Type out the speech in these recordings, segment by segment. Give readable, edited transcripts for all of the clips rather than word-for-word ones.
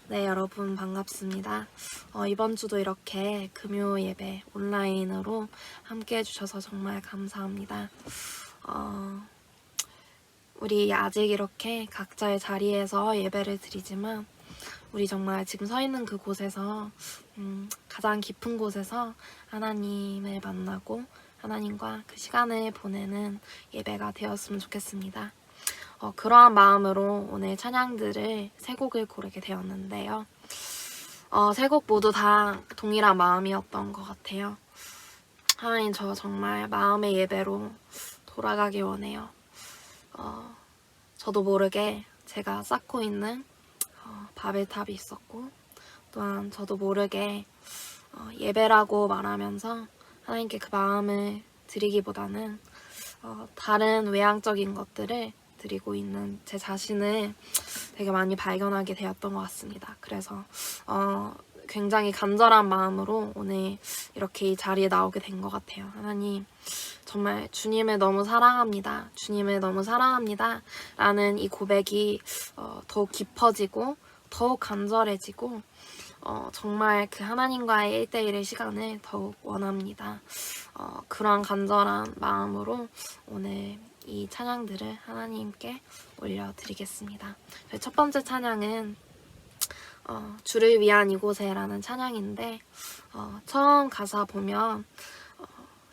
네, 여러분 반갑습니다. 이번 주도 이렇게 금요 예배 온라인으로 함께 해주셔서 정말 감사합니다. 우리 아직 이렇게 각자의 자리에서 예배를 드리지만 우리 정말 지금 서 있는 그곳에서 가장 깊은 곳에서 하나님을 만나고 하나님과 그 시간을 보내는 예배가 되었으면 좋겠습니다. 그러한 마음으로 오늘 찬양들을 세 곡을 고르게 되었는데요. 세 곡 모두 다 동일한 마음이었던 것 같아요. 하나님, 저 정말 마음의 예배로 돌아가기 원해요. 저도 모르게 제가 쌓고 있는 바벨탑이 있었고, 또한 저도 모르게 예배라고 말하면서 하나님께 그 마음을 드리기보다는 다른 외향적인 것들을 드리고 있는 제 자신을 되게 많이 발견하게 되었던 것 같습니다. 그래서 굉장히 간절한 마음으로 오늘 이렇게 이 자리에 나오게 된 것 같아요. 하나님, 정말 주님을 너무 사랑합니다. 주님을 너무 사랑합니다. 라는 이 고백이 더욱 깊어지고 더욱 간절해지고 정말 그 하나님과의 1대1의 시간을 더욱 원합니다. 그런 간절한 마음으로 오늘 이 찬양들을 하나님께 올려드리겠습니다. 첫 번째 찬양은 주를 위한 이곳에라는 찬양인데 처음 가사 보면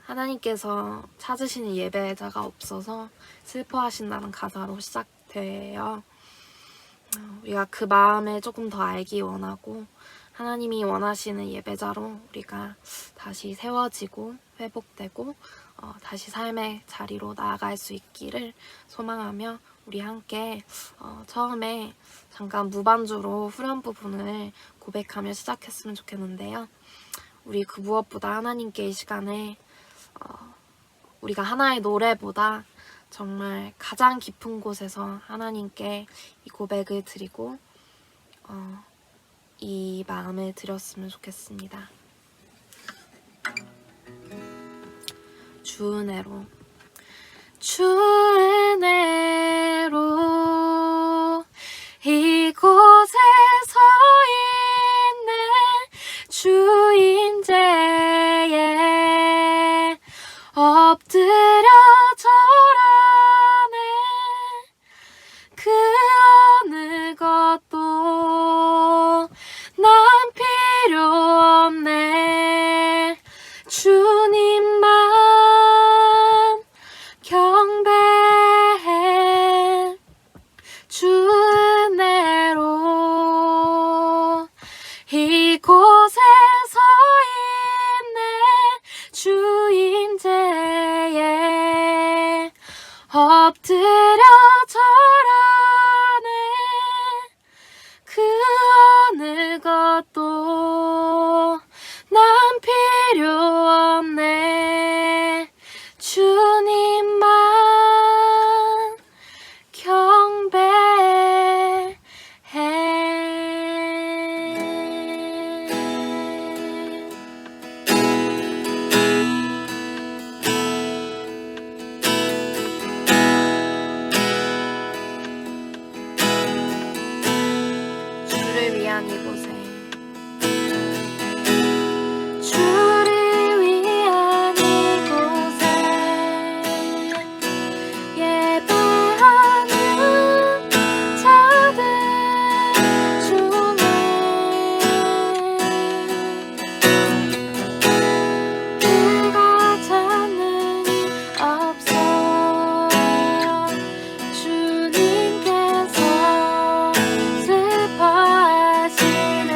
하나님께서 찾으시는 예배자가 없어서 슬퍼하신다는 가사로 시작돼요. 우리가 그 마음을 조금 더 알기 원하고 하나님이 원하시는 예배자로 우리가 다시 세워지고 회복되고 다시 삶의 자리로 나아갈 수 있기를 소망하며 우리 함께 처음에 잠깐 무반주로 후렴 부분을 고백하며 시작했으면 좋겠는데요. 우리 그 무엇보다 하나님께 이 시간에 우리가 하나의 노래보다 정말 가장 깊은 곳에서 하나님께 이 고백을 드리고 이 마음을 드렸으면 좋겠습니다. 주 은혜로 이곳에 서 있네 주 임재에 엎드려 절하네 그 어느 것도 난 필요 없네 주님만 경배해 주 은혜로 이곳에 서 있네 주 임재에 엎드려 절하네 그 어느 것도 난 필요 없네 주님만 경배해 주를 위한 이곳에 주를 위한 이곳에 예배하는 자들 중에 누가 찾는 없어 주님께서 슬퍼하시네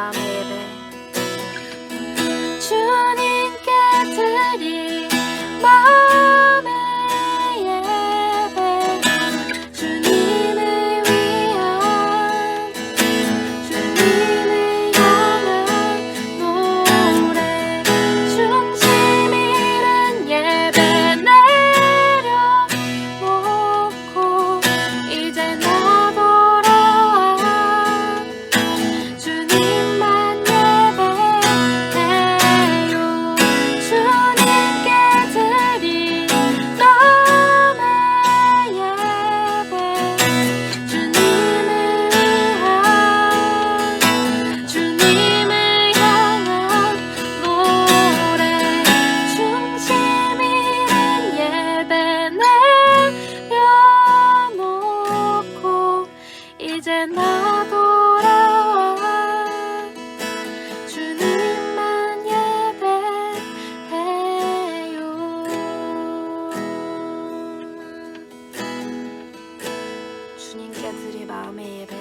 마음의 예배 주님께 드릴 마음의 예배 주님을 위한 주님을 향한 노래 중심 잃은 예배 내려놓고 이제 나 돌아와 주님만 예배해요 주님께 드릴 마음의 예배 주님을 위한 주님을 향한 노래 중심 잃은 예배 내려놓고 이제 나 돌아와 주님만 예배해요 주님께 드릴 마음의 예배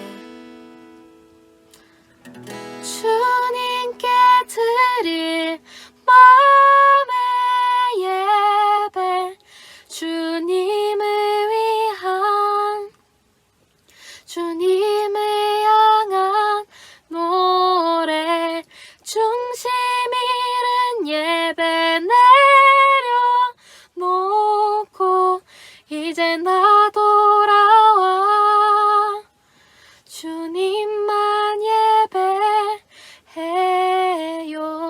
주님께 드릴 마음의 예배 주님을 위한 주님을 향한 노래 중심 잃은 예배 내려놓고 이제 나 돌아와 주님만 예배해요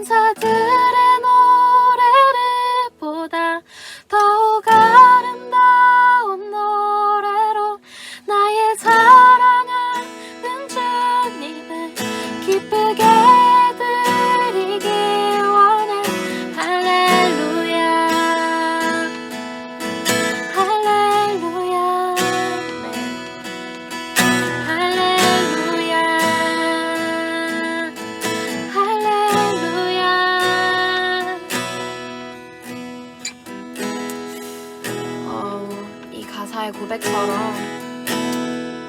천사들의 노래를 보다 더욱 아름다운 노래로 나의 사랑하는 주님을 기쁘게 드리길 원해. 할렐루야 할렐루야 할렐루야 할렐루야. 이 가사의 고백처럼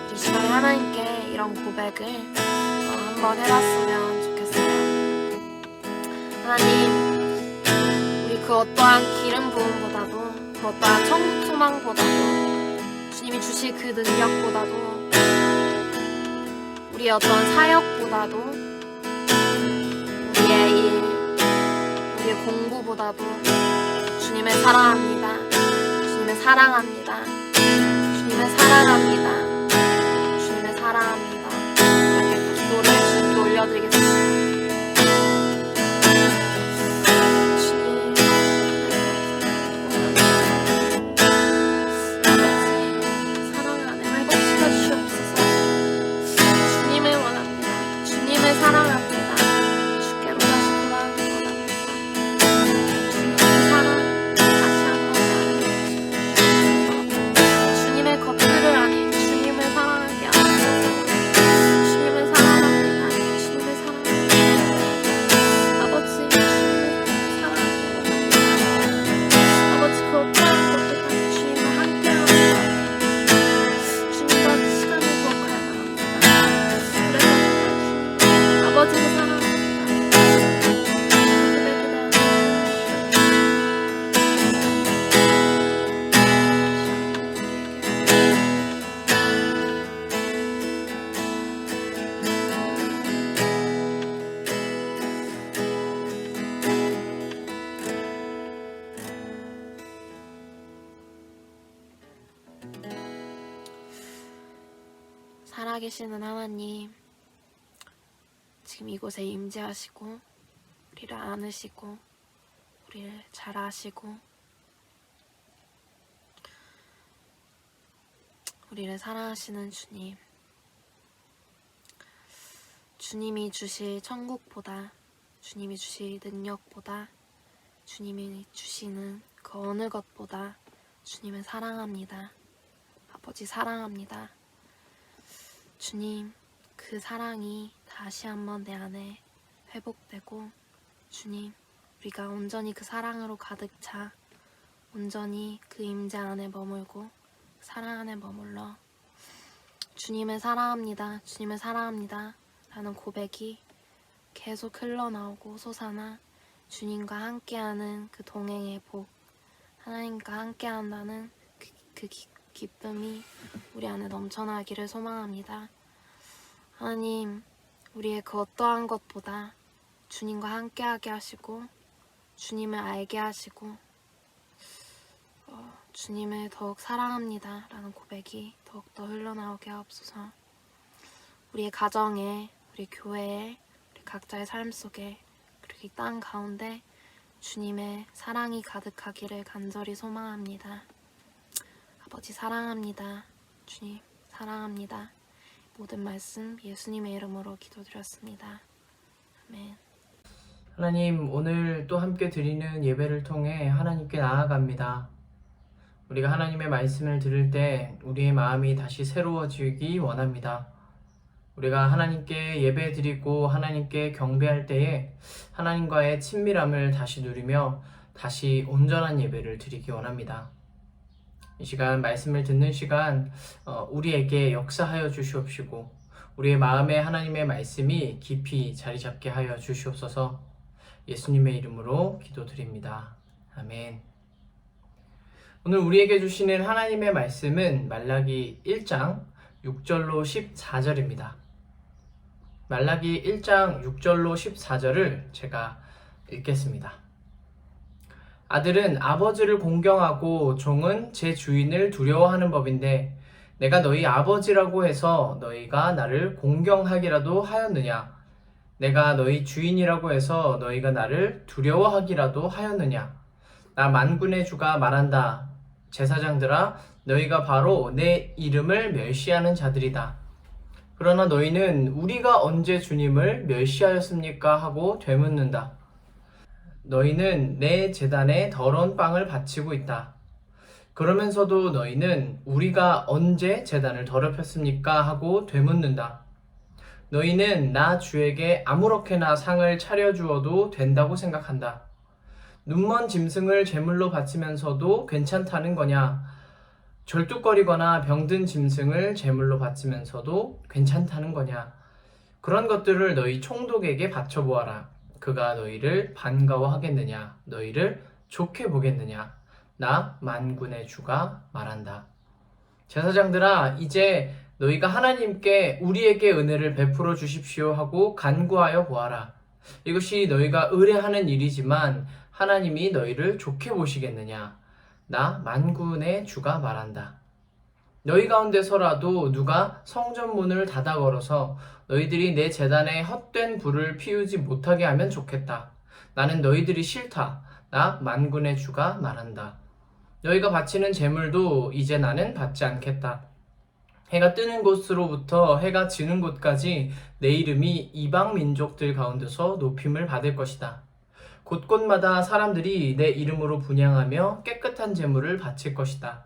우리 시간에 하나님께 이런 고백을 한번 해봤으면 좋겠어요. 하나님, 우리 그 어떠한 기름 부음보다도 그 어떠한 천국 소망보다도 주님이 주실 그 능력보다도 우리의 어떠한 사역보다도 우리의 일, 우리의 공부보다도 주님을 사랑합니다. 주님을 사랑합니다. 주님을 사랑합니다. 주님을 사랑합니다. 이렇게 기도를 주님께 올려드리겠습니다. 살아계시는 하나님, 지금 이곳에 임재하시고 우리를 안으시고 우리를 잘 아시고 우리를 사랑하시는 주님, 주님이 주실 천국보다, 주님이 주실 능력보다, 주님이 주시는 그 어느 것보다 주님을 사랑합니다. 아버지 사랑합니다. 주님, 그 사랑이 다시 한번 내 안에 회복되고, 주님, 우리가 온전히 그 사랑으로 가득 차 온전히 그 임재 안에 머물고 사랑 안에 머물러 주님을 사랑합니다. 주님을 사랑합니다 라는 고백이 계속 흘러나오고 솟아나 주님과 함께하는 그 동행의 복, 하나님과 함께한다는 그 기쁨이 우리 안에 넘쳐나기를 소망합니다. 하나님, 우리의 그 어떠한 것보다 주님과 함께하게 하시고 주님을 알게 하시고 주님을 더욱 사랑합니다 라는 고백이 더욱더 흘러나오게 하옵소서. 우리의 가정에, 우리 교회에, 우리 각자의 삶 속에, 그리고 이 땅 가운데 주님의 사랑이 가득하기를 간절히 소망합니다. 아버지 사랑합니다. 주님 사랑합니다. 모든 말씀 예수님의 이름으로 기도드렸습니다. 아멘. 하나님, 오늘 또 함께 드리는 예배를 통해 하나님께 나아갑니다. 우리가 하나님의 말씀을 들을 때 우리의 마음이 다시 새로워지기 원합니다. 우리가 하나님께 예배 드리고 하나님께 경배할 때에 하나님과의 친밀함을 다시 누리며 다시 온전한 예배를 드리기 원합니다. 이 시간 말씀을 듣는 시간 우리에게 역사하여 주시옵시고 우리의 마음에 하나님의 말씀이 깊이 자리 잡게 하여 주시옵소서. 예수님의 이름으로 기도드립니다. 아멘. 오늘 우리에게 주시는 하나님의 말씀은 말라기 1장 6절로 14절입니다. 말라기 1장 6절로 14절을 제가 읽겠습니다. 아들은 아버지를 공경하고 종은 제 주인을 두려워하는 법인데 내가 너희 아버지라고 해서 너희가 나를 공경하기라도 하였느냐? 내가 너희 주인이라고 해서 너희가 나를 두려워하기라도 하였느냐? 나 만군의 주가 말한다. 제사장들아, 너희가 바로 내 이름을 멸시하는 자들이다. 그러나 너희는 우리가 언제 주님을 멸시하였습니까? 하고 되묻는다. 너희는 내 제단에 더러운 빵을 바치고 있다. 그러면서도 너희는 우리가 언제 제단을 더럽혔습니까? 하고 되묻는다. 너희는 나 주에게 아무렇게나 상을 차려주어도 된다고 생각한다. 눈먼 짐승을 제물로 바치면서도 괜찮다는 거냐? 절뚝거리거나 병든 짐승을 제물로 바치면서도 괜찮다는 거냐? 그런 것들을 너희 총독에게 바쳐보아라. 그가 너희를 반가워하겠느냐? 너희를 좋게 보겠느냐? 나 만군의 주가 말한다. 제사장들아, 이제 너희가 하나님께 우리에게 은혜를 베풀어 주십시오 하고 간구하여 보아라. 이것이 너희가 의뢰하는 일이지만 하나님이 너희를 좋게 보시겠느냐? 나 만군의 주가 말한다. 너희 가운데서라도 누가 성전 문을 닫아 걸어서 너희들이 내 제단에 헛된 불을 피우지 못하게 하면 좋겠다. 나는 너희들이 싫다. 나 만군의 주가 말한다. 너희가 바치는 제물도 이제 나는 받지 않겠다. 해가 뜨는 곳으로부터 해가 지는 곳까지 내 이름이 이방 민족들 가운데서 높임을 받을 것이다. 곳곳마다 사람들이 내 이름으로 분향하며 깨끗한 제물을 바칠 것이다.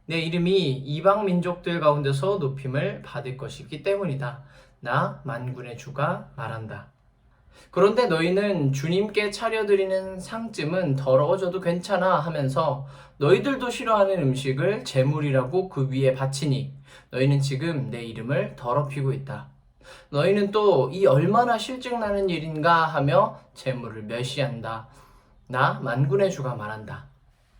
내 이름이 이방 민족들 가운데서 높임을 받을 것이기 때문이다. 나 만군의 주가 말한다. 그런데 너희는 주님께 차려드리는 상쯤은 더러워져도 괜찮아 하면서 너희들도 싫어하는 음식을 제물이라고 그 위에 바치니 너희는 지금 내 이름을 더럽히고 있다. 너희는 또 이 얼마나 실증나는 일인가 하며 제물을 멸시한다. 나 만군의 주가 말한다.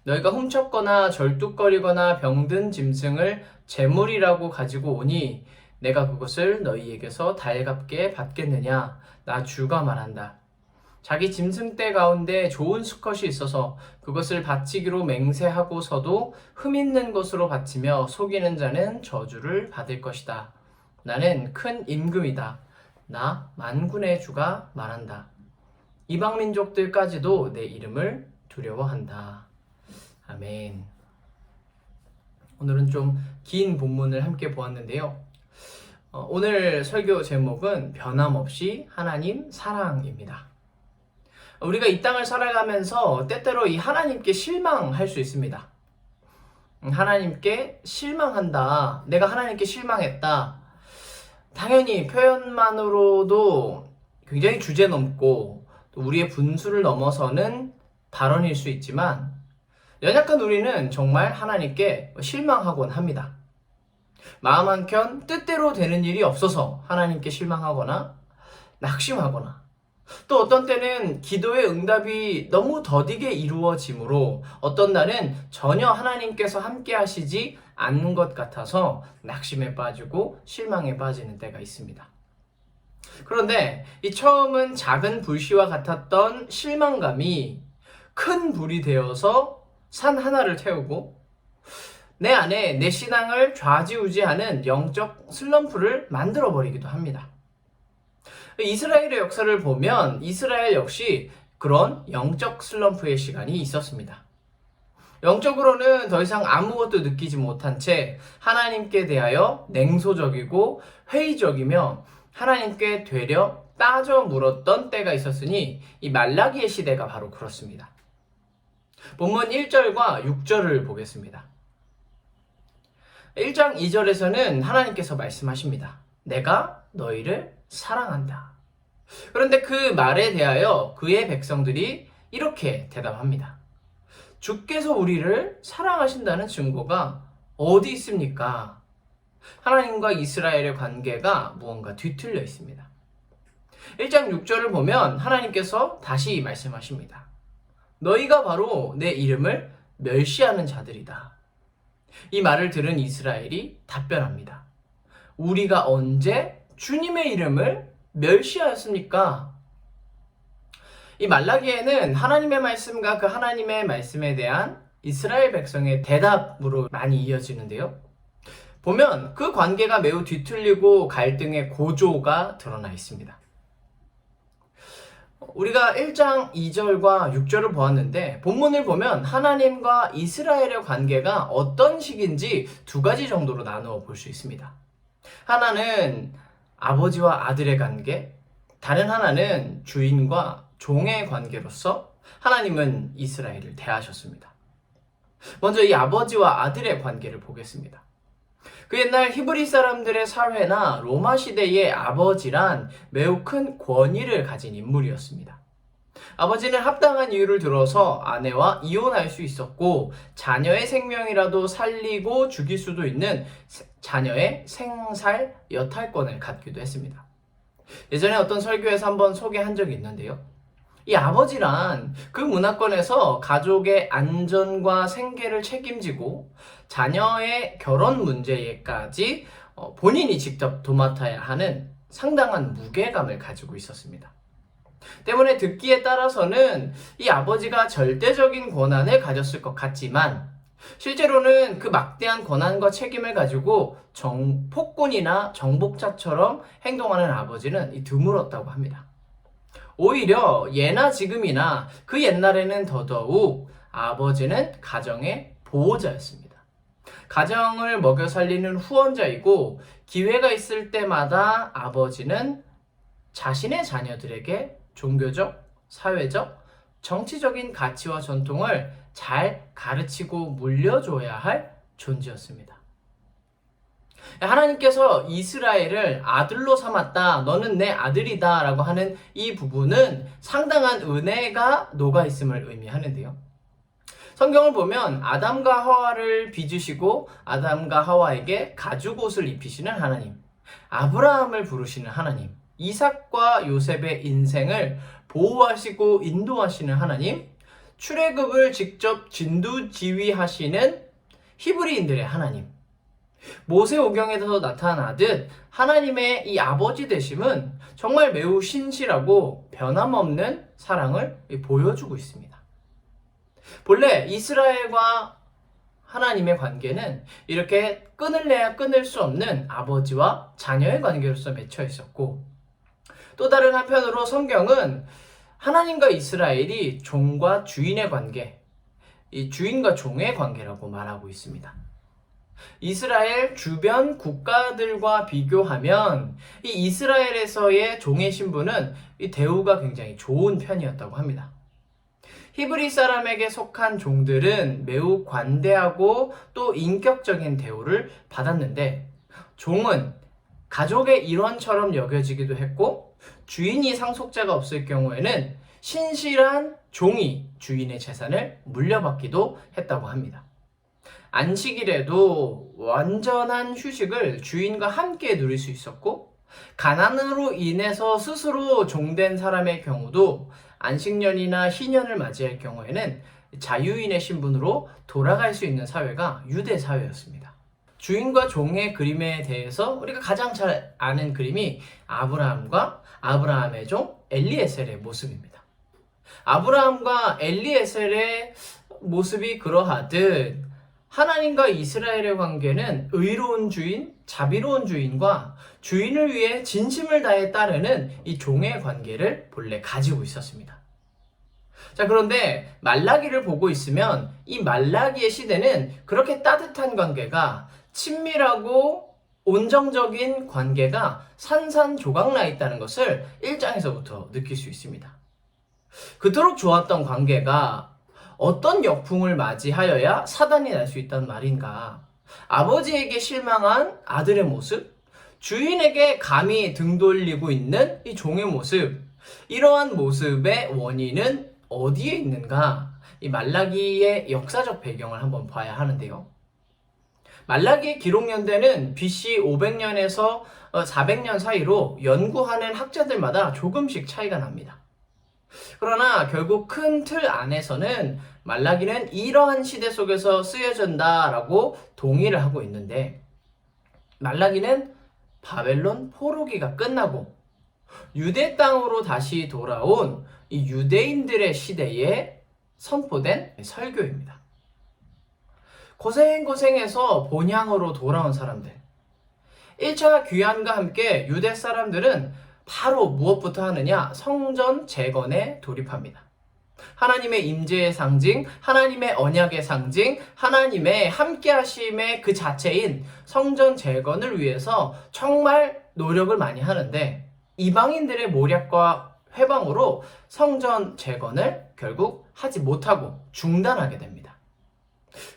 너희가 훔쳤거나 절뚝거리거나 병든 짐승을 제물이라고 가지고 오니 내가 그것을 너희에게서 달갑게 받겠느냐? 나 주가 말한다. 자기 짐승떼 가운데 좋은 수컷이 있어서 그것을 바치기로 맹세하고서도 흠 있는 것으로 바치며 속이는 자는 저주를 받을 것이다. 나는 큰 임금이다. 나 만군의 주가 말한다. 이방 민족들까지도 내 이름을 두려워한다. 아멘. 오늘은 좀 긴 본문을 함께 보았는데요. 오늘 설교 제목은 변함없이 하나님 사랑입니다. 우리가 이 땅을 살아가면서 때때로 이 하나님께 실망할 수 있습니다. 하나님께 실망한다. 내가 하나님께 실망했다. 당연히 표현만으로도 굉장히 주제넘고 또 우리의 분수를 넘어서는 발언일 수 있지만 연약한 우리는 정말 하나님께 실망하곤 합니다. 마음 한켠 뜻대로 되는 일이 없어서 하나님께 실망하거나 낙심하거나 또 어떤 때는 기도의 응답이 너무 더디게 이루어지므로 어떤 날은 전혀 하나님께서 함께 하시지 않는 것 같아서 낙심에 빠지고 실망에 빠지는 때가 있습니다. 그런데 이 처음은 작은 불씨와 같았던 실망감이 큰 불이 되어서 산 하나를 태우고 내 안에 내 신앙을 좌지우지하는 영적 슬럼프를 만들어버리기도 합니다. 이스라엘의 역사를 보면 이스라엘 역시 그런 영적 슬럼프의 시간이 있었습니다. 영적으로는 더 이상 아무것도 느끼지 못한 채 하나님께 대하여 냉소적이고 회의적이며 하나님께 되려 따져 물었던 때가 있었으니 이 말라기의 시대가 바로 그렇습니다. 본문 1절과 6절을 보겠습니다. 1장 2절에서는 하나님께서 말씀하십니다. 내가 너희를 사랑한다. 그런데 그 말에 대하여 그의 백성들이 이렇게 대답합니다. 주께서 우리를 사랑하신다는 증거가 어디 있습니까? 하나님과 이스라엘의 관계가 무언가 뒤틀려 있습니다. 1장 6절을 보면 하나님께서 다시 말씀하십니다. 너희가 바로 내 이름을 멸시하는 자들이다. 이 말을 들은 이스라엘이 답변합니다. 우리가 언제 주님의 이름을 멸시하였습니까? 이 말라기에는 하나님의 말씀과 그 하나님의 말씀에 대한 이스라엘 백성의 대답으로 많이 이어지는데요. 보면 그 관계가 매우 뒤틀리고 갈등의 고조가 드러나 있습니다. 우리가 1장 2절과 6절을 보았는데 본문을 보면 하나님과 이스라엘의 관계가 어떤 식인지 두 가지 정도로 나누어 볼 수 있습니다. 하나는 아버지와 아들의 관계, 다른 하나는 주인과 종의 관계로서 하나님은 이스라엘을 대하셨습니다. 먼저 이 아버지와 아들의 관계를 보겠습니다. 그 옛날 히브리 사람들의 사회나 로마 시대의 아버지란 매우 큰 권위를 가진 인물이었습니다. 아버지는 합당한 이유를 들어서 아내와 이혼할 수 있었고 자녀의 생명이라도 살리고 죽일 수도 있는 자녀의 생살 여탈권을 갖기도 했습니다. 예전에 어떤 설교에서 한번 소개한 적이 있는데요. 이 아버지란 그 문화권에서 가족의 안전과 생계를 책임지고 자녀의 결혼 문제에까지 본인이 직접 도맡아야 하는 상당한 무게감을 가지고 있었습니다. 때문에 듣기에 따라서는 이 아버지가 절대적인 권한을 가졌을 것 같지만 실제로는 그 막대한 권한과 책임을 가지고 폭군이나 정복자처럼 행동하는 아버지는 드물었다고 합니다. 오히려 예나 지금이나 그 옛날에는 더더욱 아버지는 가정의 보호자였습니다. 가정을 먹여 살리는 후원자이고 기회가 있을 때마다 아버지는 자신의 자녀들에게 종교적, 사회적, 정치적인 가치와 전통을 잘 가르치고 물려줘야 할 존재였습니다. 하나님께서 이스라엘을 아들로 삼았다, 너는 내 아들이다 라고 하는 이 부분은 상당한 은혜가 녹아있음을 의미하는데요. 성경을 보면 아담과 하와를 빚으시고 아담과 하와에게 가죽옷을 입히시는 하나님, 아브라함을 부르시는 하나님, 이삭과 요셉의 인생을 보호하시고 인도하시는 하나님, 출애굽을 직접 진두지휘하시는 히브리인들의 하나님, 모세오경에서 나타나듯 하나님의 이 아버지 되심은 정말 매우 신실하고 변함없는 사랑을 보여주고 있습니다. 본래 이스라엘과 하나님의 관계는 이렇게 끊을래야 끊을 수 없는 아버지와 자녀의 관계로서 맺혀 있었고, 또 다른 한편으로 성경은 하나님과 이스라엘이 종과 주인의 관계, 이 주인과 종의 관계라고 말하고 있습니다. 이스라엘 주변 국가들과 비교하면 이 이스라엘에서의 종의 신분은 이 대우가 굉장히 좋은 편이었다고 합니다. 히브리 사람에게 속한 종들은 매우 관대하고 또 인격적인 대우를 받았는데 종은 가족의 일원처럼 여겨지기도 했고 주인이 상속자가 없을 경우에는 신실한 종이 주인의 재산을 물려받기도 했다고 합니다. 안식일에도 완전한 휴식을 주인과 함께 누릴 수 있었고 가난으로 인해서 스스로 종된 사람의 경우도 안식년이나 희년을 맞이할 경우에는 자유인의 신분으로 돌아갈 수 있는 사회가 유대 사회였습니다. 주인과 종의 그림에 대해서 우리가 가장 잘 아는 그림이 아브라함과 아브라함의 종 엘리에셀의 모습입니다. 아브라함과 엘리에셀의 모습이 그러하듯 하나님과 이스라엘의 관계는 의로운 주인, 자비로운 주인과 주인을 위해 진심을 다해 따르는 이 종의 관계를 본래 가지고 있었습니다. 자, 그런데 말라기를 보고 있으면 이 말라기의 시대는 그렇게 따뜻한 관계가 친밀하고 온정적인 관계가 산산조각나 있다는 것을 1장에서부터 느낄 수 있습니다. 그토록 좋았던 관계가 어떤 역풍을 맞이하여야 사단이 날 수 있단 말인가? 아버지에게 실망한 아들의 모습, 주인에게 감히 등 돌리고 있는 이 종의 모습, 이러한 모습의 원인은 어디에 있는가? 이 말라기의 역사적 배경을 한번 봐야 하는데요. 말라기의 기록 연대는 BC 500년에서 400년 사이로 연구하는 학자들마다 조금씩 차이가 납니다. 그러나 결국 큰 틀 안에서는 말라기는 이러한 시대 속에서 쓰여진다라고 동의를 하고 있는데, 말라기는 바벨론 포로기가 끝나고 유대 땅으로 다시 돌아온 이 유대인들의 시대에 선포된 설교입니다. 고생해서 본향으로 돌아온 사람들, 1차 귀환과 함께 유대 사람들은 바로 무엇부터 하느냐? 성전 재건에 돌입합니다. 하나님의 임재의 상징, 하나님의 언약의 상징, 하나님의 함께하심의 그 자체인 성전 재건을 위해서 정말 노력을 많이 하는데, 이방인들의 모략과 회방으로 성전 재건을 결국 하지 못하고 중단하게 됩니다.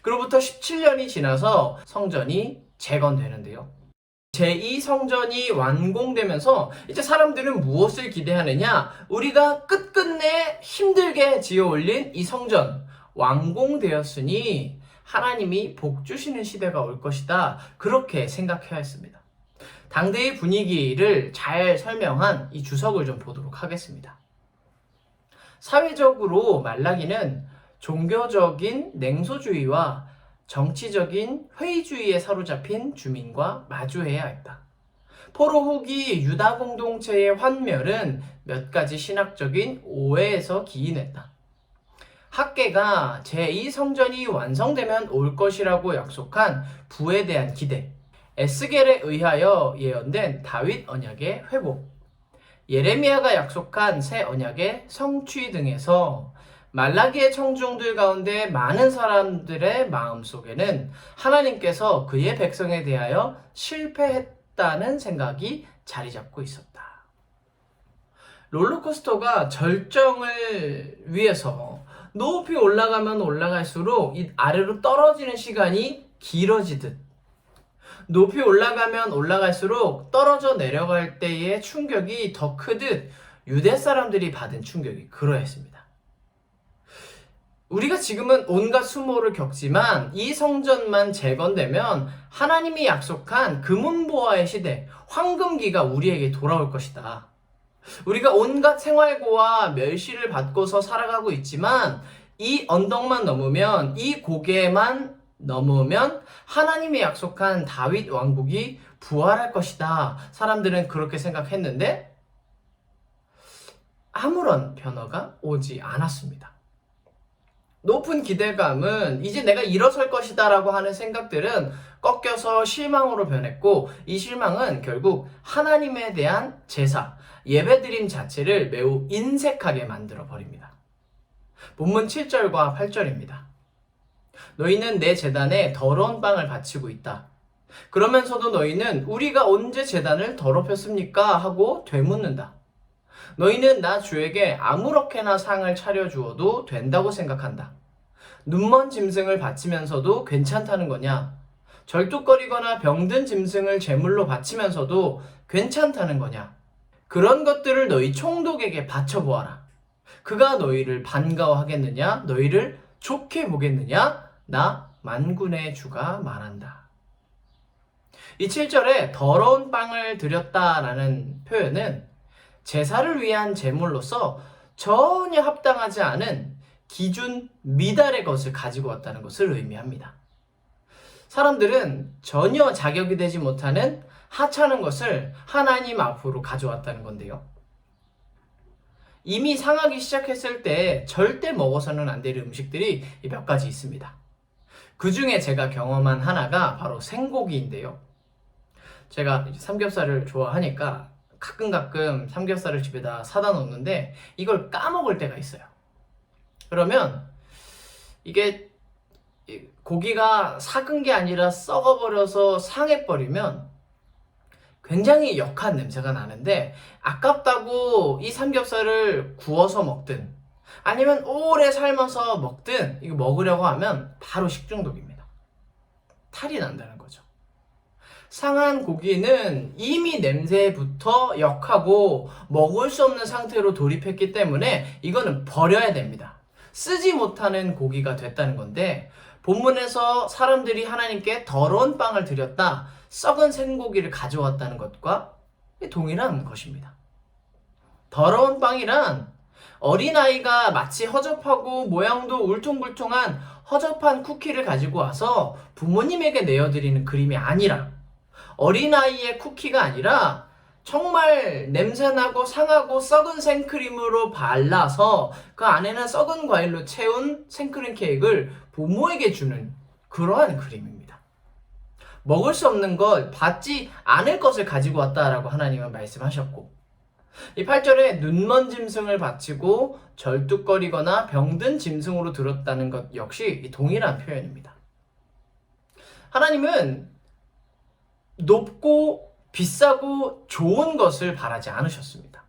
그로부터 17년이 지나서 성전이 재건되는데요. 제2성전이 완공되면서 이제 사람들은 무엇을 기대하느냐? 우리가 끝끝내 힘들게 지어 올린 이 성전 완공되었으니 하나님이 복 주시는 시대가 올 것이다. 그렇게 생각해야 했습니다. 당대의 분위기를 잘 설명한 이 주석을 좀 보도록 하겠습니다. 사회적으로 말라기는 종교적인 냉소주의와 정치적인 회의주의에 사로잡힌 주민과 마주해야 했다. 포로 후기 유다 공동체의 환멸은 몇 가지 신학적인 오해에서 기인했다. 학계가 제2성전이 완성되면 올 것이라고 약속한 부에 대한 기대, 에스겔에 의하여 예언된 다윗 언약의 회복, 예레미야가 약속한 새 언약의 성취 등에서 말라기의 청중들 가운데 많은 사람들의 마음속에는 하나님께서 그의 백성에 대하여 실패했다는 생각이 자리 잡고 있었다. 롤러코스터가 절정을 위해서 높이 올라가면 올라갈수록 이 아래로 떨어지는 시간이 길어지듯, 높이 올라가면 올라갈수록 떨어져 내려갈 때의 충격이 더 크듯 유대 사람들이 받은 충격이 그러했습니다. 우리가 지금은 온갖 수모를 겪지만 이 성전만 재건되면 하나님이 약속한 금은보화의 시대, 황금기가 우리에게 돌아올 것이다. 우리가 온갖 생활고와 멸시를 받고서 살아가고 있지만 이 언덕만 넘으면, 이 고개만 넘으면 하나님이 약속한 다윗 왕국이 부활할 것이다. 사람들은 그렇게 생각했는데 아무런 변화가 오지 않았습니다. 높은 기대감은 이제 내가 일어설 것이다 라고 하는 생각들은 꺾여서 실망으로 변했고, 이 실망은 결국 하나님에 대한 제사, 예배드림 자체를 매우 인색하게 만들어 버립니다. 본문 7절과 8절입니다. 너희는 내 제단에 더러운 빵을 바치고 있다. 그러면서도 너희는 우리가 언제 제단을 더럽혔습니까? 하고 되묻는다. 너희는 나 주에게 아무렇게나 상을 차려주어도 된다고 생각한다. 눈먼 짐승을 바치면서도 괜찮다는 거냐? 절뚝거리거나 병든 짐승을 제물로 바치면서도 괜찮다는 거냐? 그런 것들을 너희 총독에게 바쳐보아라. 그가 너희를 반가워하겠느냐? 너희를 좋게 보겠느냐? 나 만군의 주가 말한다. 이 7절에 더러운 빵을 드렸다라는 표현은 제사를 위한 제물로서 전혀 합당하지 않은 기준 미달의 것을 가지고 왔다는 것을 의미합니다. 사람들은 전혀 자격이 되지 못하는 하찮은 것을 하나님 앞으로 가져왔다는 건데요. 이미 상하기 시작했을 때 절대 먹어서는 안 될 음식들이 몇 가지 있습니다. 그 중에 제가 경험한 하나가 바로 생고기인데요. 제가 삼겹살을 좋아하니까 가끔 삼겹살을 집에다 사다 놓는데 이걸 까먹을 때가 있어요. 그러면 이게 고기가 삭은 게 아니라 썩어버려서 상해버리면 굉장히 역한 냄새가 나는데, 아깝다고 이 삼겹살을 구워서 먹든 아니면 오래 삶아서 먹든 이거 먹으려고 하면 바로 식중독입니다. 탈이 난다는 거죠. 상한 고기는 이미 냄새부터 역하고 먹을 수 없는 상태로 돌입했기 때문에 이거는 버려야 됩니다. 쓰지 못하는 고기가 됐다는 건데, 본문에서 사람들이 하나님께 더러운 빵을 드렸다, 썩은 생고기를 가져왔다는 것과 동일한 것입니다. 더러운 빵이란 어린아이가 마치 허접하고 모양도 울퉁불퉁한 허접한 쿠키를 가지고 와서 부모님에게 내어드리는 그림이 아니라, 어린아이의 쿠키가 아니라 정말 냄새나고 상하고 썩은 생크림으로 발라서 그 안에는 썩은 과일로 채운 생크림 케이크를 부모에게 주는 그러한 그림입니다. 먹을 수 없는 것, 받지 않을 것을 가지고 왔다라고 하나님은 말씀하셨고, 이 8절에 눈먼 짐승을 바치고 절뚝거리거나 병든 짐승으로 들었다는 것 역시 동일한 표현입니다. 하나님은 높고 비싸고 좋은 것을 바라지 않으셨습니다.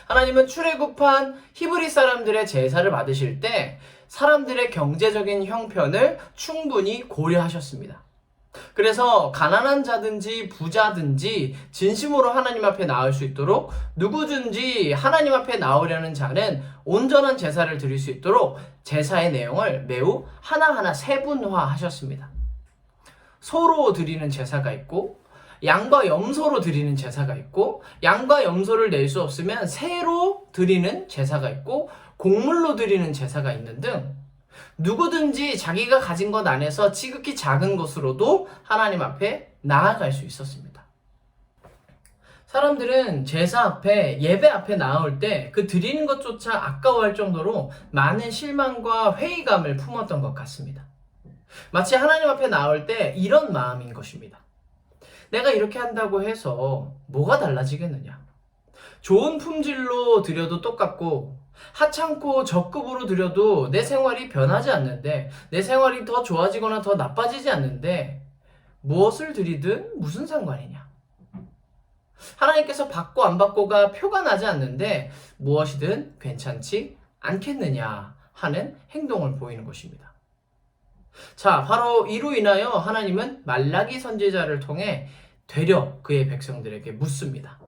하나님은 출애굽한 히브리 사람들의 제사를 받으실 때 사람들의 경제적인 형편을 충분히 고려하셨습니다. 그래서 가난한 자든지 부자든지 진심으로 하나님 앞에 나올 수 있도록 누구든지 하나님 앞에 나오려는 자는 온전한 제사를 드릴 수 있도록 제사의 내용을 매우 하나하나 세분화하셨습니다. 소로 드리는 제사가 있고 양과 염소로 드리는 제사가 있고 양과 염소를 낼 수 없으면 새로 드리는 제사가 있고 곡물로 드리는 제사가 있는 등 누구든지 자기가 가진 것 안에서 지극히 작은 것으로도 하나님 앞에 나아갈 수 있었습니다. 사람들은 제사 앞에 예배 앞에 나올 때 그 드리는 것조차 아까워할 정도로 많은 실망과 회의감을 품었던 것 같습니다. 마치 하나님 앞에 나올 때 이런 마음인 것입니다. 내가 이렇게 한다고 해서 뭐가 달라지겠느냐? 좋은 품질로 드려도 똑같고 하찮고 적급으로 드려도 내 생활이 변하지 않는데 내 생활이 더 좋아지거나 더 나빠지지 않는데 무엇을 드리든 무슨 상관이냐? 하나님께서 받고 안 받고가 표가 나지 않는데 무엇이든 괜찮지 않겠느냐 하는 행동을 보이는 것입니다. 자, 바로 이로 인하여 하나님은 말라기 선지자를 통해 되려 그의 백성들에게 묻습니다.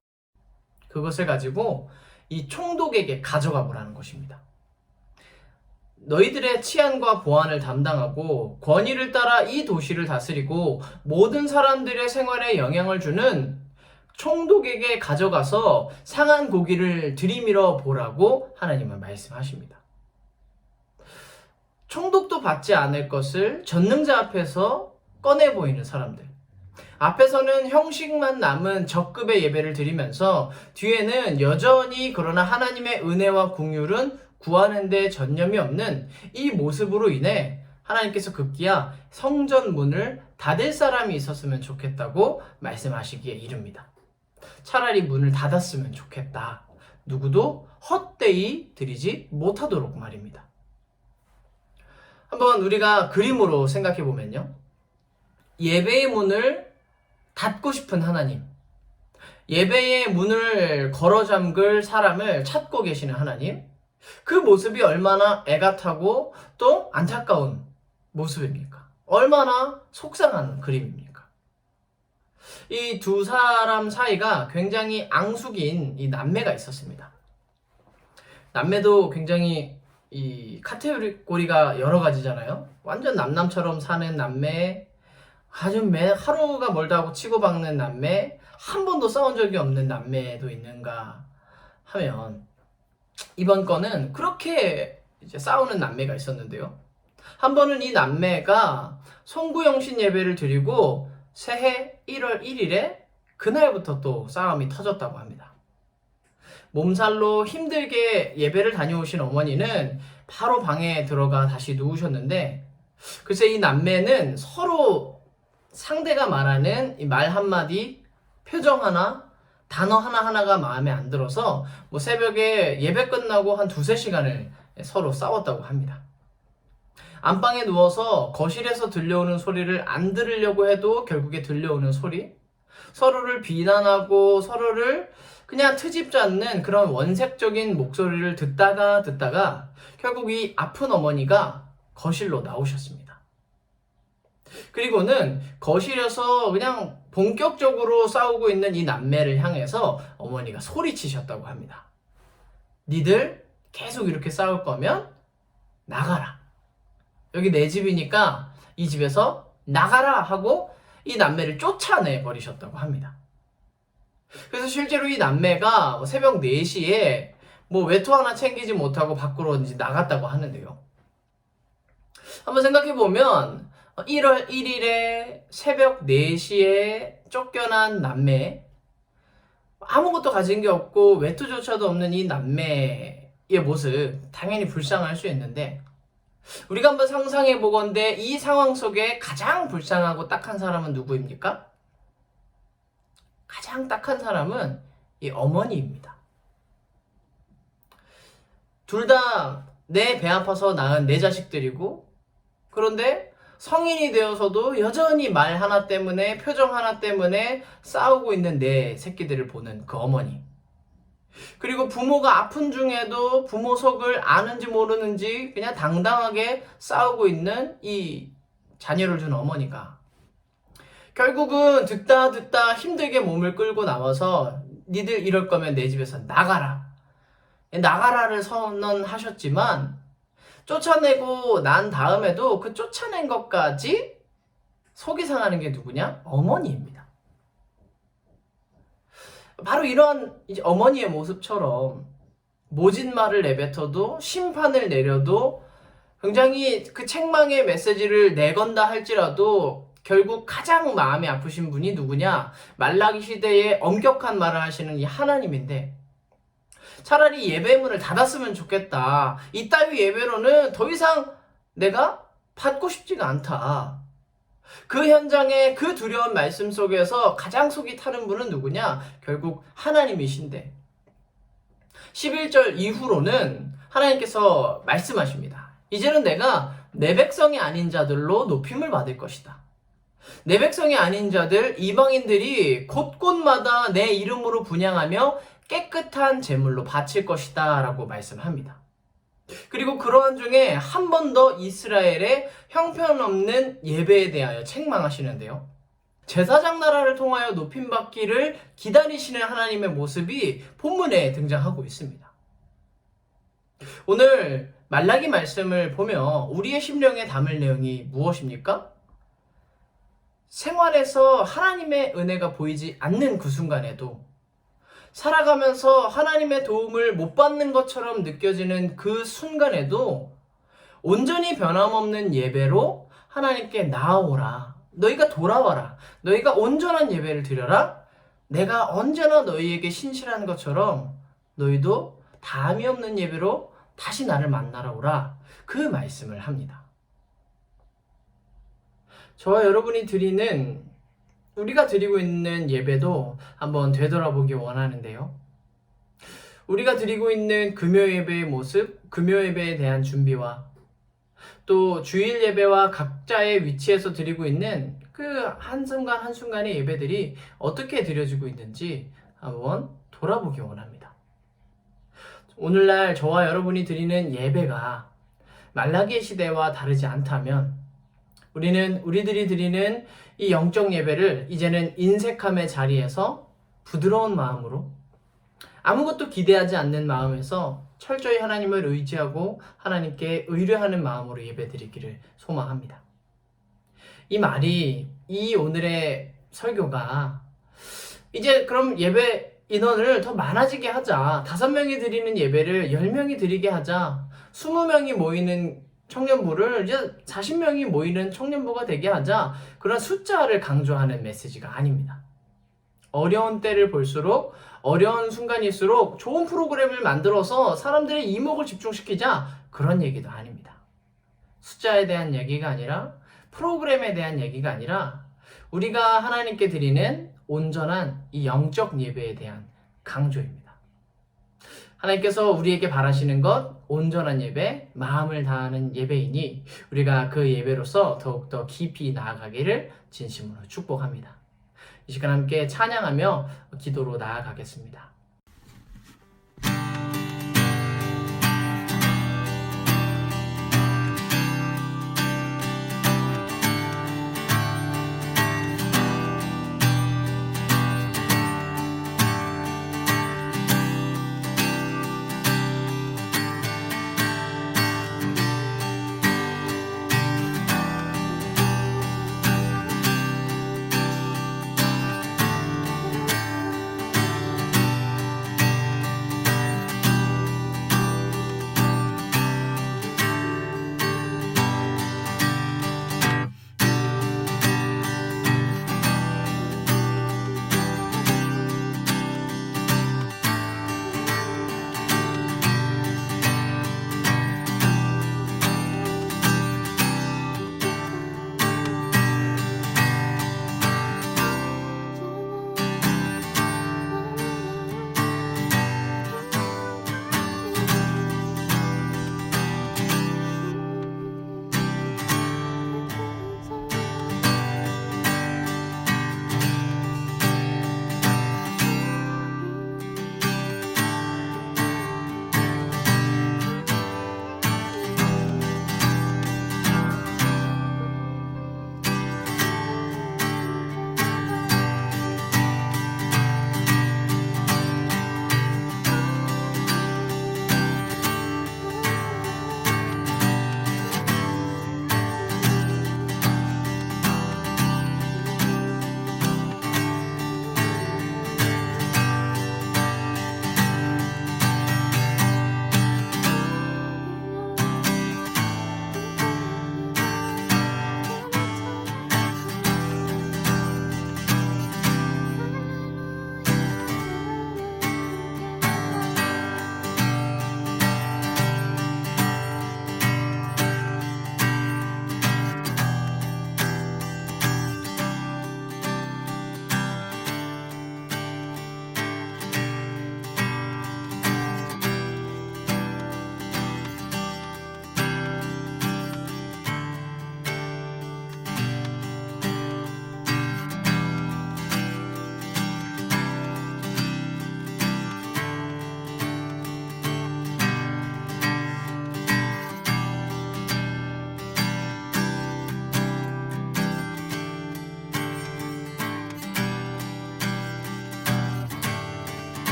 그것을 가지고 이 총독에게 가져가 보라는 것입니다. 너희들의 치안과 보안을 담당하고 권위를 따라 이 도시를 다스리고 모든 사람들의 생활에 영향을 주는 총독에게 가져가서 상한 고기를 들이밀어 보라고 하나님은 말씀하십니다. 총독도 받지 않을 것을 전능자 앞에서 꺼내 보이는 사람들. 앞에서는 형식만 남은 적급의 예배를 드리면서 뒤에는 여전히 그러나 하나님의 은혜와 긍휼은 구하는 데 전념이 없는 이 모습으로 인해 하나님께서 급기야 성전 문을 닫을 사람이 있었으면 좋겠다고 말씀하시기에 이릅니다. 차라리 문을 닫았으면 좋겠다. 누구도 헛되이 드리지 못하도록 말입니다. 한번 우리가 그림으로 생각해 보면요. 예배의 문을 닫고 싶은 하나님, 예배의 문을 걸어 잠글 사람을 찾고 계시는 하나님, 그 모습이 얼마나 애가 타고 또 안타까운 모습입니까? 얼마나 속상한 그림입니까? 이 두 사람 사이가 굉장히 앙숙인 이 남매가 있었습니다. 남매도 굉장히 이 카테고리가 여러 가지잖아요. 완전 남남처럼 사는 남매, 아주 하루가 멀다 하고 치고박는 남매, 한 번도 싸운 적이 없는 남매도 있는가 하면 이번 건은 그렇게 이제 싸우는 남매가 있었는데요. 한 번은 이 남매가 송구영신 예배를 드리고 새해 1월 1일에 그날부터 또 싸움이 터졌다고 합니다. 몸살로 힘들게 예배를 다녀오신 어머니는 바로 방에 들어가 다시 누우셨는데 글쎄 이 남매는 서로 상대가 말하는 이 말 한마디, 표정 하나, 단어 하나하나가 마음에 안 들어서 뭐 새벽에 예배 끝나고 한 2-3시간을 서로 싸웠다고 합니다. 안방에 누워서 거실에서 들려오는 소리를 안 들으려고 해도 결국에 들려오는 소리, 서로를 비난하고 서로를 그냥 트집지 않는 그런 원색적인 목소리를 듣다가 결국 이 아픈 어머니가 거실로 나오셨습니다. 그리고는 거실에서 그냥 본격적으로 싸우고 있는 이 남매를 향해서 어머니가 소리치셨다고 합니다. 니들 계속 이렇게 싸울 거면 나가라. 여기 내 집이니까 이 집에서 나가라 하고 이 남매를 쫓아내 버리셨다고 합니다. 그래서 실제로 이 남매가 새벽 4시에 뭐 외투 하나 챙기지 못하고 밖으로 이제 나갔다고 하는데요. 한번 생각해보면 1월 1일에 새벽 4시에 쫓겨난 남매, 아무것도 가진 게 없고 외투조차도 없는 이 남매의 모습 당연히 불쌍할 수 있는데 우리가 한번 상상해 보건대 이 상황 속에 가장 불쌍하고 딱한 사람은 누구입니까? 가장 딱한 사람은 이 어머니입니다. 둘 다 내 배 아파서 낳은 내 자식들이고, 그런데 성인이 되어서도 여전히 말 하나 때문에, 표정 하나 때문에 싸우고 있는 내 새끼들을 보는 그 어머니. 그리고 부모가 아픈 중에도 부모 속을 아는지 모르는지 그냥 당당하게 싸우고 있는 이 자녀를 둔 어머니가 결국은 듣다 힘들게 몸을 끌고 나와서 니들 이럴 거면 내 집에서 나가라를 선언하셨지만, 쫓아내고 난 다음에도 그 쫓아낸 것까지 속이 상하는 게 누구냐? 어머니입니다. 바로 이런 이제 어머니의 모습처럼 모진 말을 내뱉어도, 심판을 내려도, 굉장히 그 책망의 메시지를 내건다 할지라도 결국 가장 마음이 아프신 분이 누구냐? 말라기 시대에 엄격한 말을 하시는 이 하나님인데, 차라리 예배문을 닫았으면 좋겠다. 이따위 예배로는 더 이상 내가 받고 싶지가 않다. 그 현장에 그 두려운 말씀 속에서 가장 속이 타는 분은 누구냐? 결국 하나님이신데, 11절 이후로는 하나님께서 말씀하십니다. 이제는 내가 내 백성이 아닌 자들로 높임을 받을 것이다. 내 백성이 아닌 자들, 이방인들이 곳곳마다 내 이름으로 분향하며 깨끗한 제물로 바칠 것이다 라고 말씀합니다. 그리고 그러한 중에 한 번 더 이스라엘의 형편없는 예배에 대하여 책망하시는데요. 제사장 나라를 통하여 높임받기를 기다리시는 하나님의 모습이 본문에 등장하고 있습니다. 오늘 말라기 말씀을 보며 우리의 심령에 담을 내용이 무엇입니까? 생활에서 하나님의 은혜가 보이지 않는 그 순간에도, 살아가면서 하나님의 도움을 못 받는 것처럼 느껴지는 그 순간에도 온전히 변함없는 예배로 하나님께 나아오라. 너희가 돌아와라. 너희가 온전한 예배를 드려라. 내가 언제나 너희에게 신실한 것처럼 너희도 다함이 없는 예배로 다시 나를 만나러 오라. 그 말씀을 합니다. 저와 여러분이 우리가 드리고 있는 예배도 한번 되돌아보기 원하는데요. 우리가 드리고 있는 금요 예배의 모습, 금요 예배에 대한 준비와 또 주일 예배와 각자의 위치에서 드리고 있는 그 한순간 한순간의 예배들이 어떻게 드려지고 있는지 한번 돌아보기 원합니다. 오늘날 저와 여러분이 드리는 예배가 말라기의 시대와 다르지 않다면, 우리들이 드리는 이 영적 예배를 이제는 인색함의 자리에서 부드러운 마음으로, 아무것도 기대하지 않는 마음에서 철저히 하나님을 의지하고 하나님께 의뢰하는 마음으로 예배드리기를 소망합니다. 이 오늘의 설교가 이제 그럼 예배 인원을 더 많아지게 하자, 5명이 드리는 예배를 10명이 드리게 하자, 20명이 모이는 청년부를 이제 40명이 모이는 청년부가 되게 하자, 그런 숫자를 강조하는 메시지가 아닙니다. 어려운 때를 볼수록, 어려운 순간일수록 좋은 프로그램을 만들어서 사람들의 이목을 집중시키자, 그런 얘기도 아닙니다. 숫자에 대한 얘기가 아니라, 프로그램에 대한 얘기가 아니라, 우리가 하나님께 드리는 온전한 이 영적 예배에 대한 강조입니다. 하나님께서 우리에게 바라시는 것, 온전한 예배, 마음을 다하는 예배이니 우리가 그 예배로서 더욱더 깊이 나아가기를 진심으로 축복합니다. 이 시간 함께 찬양하며 기도로 나아가겠습니다.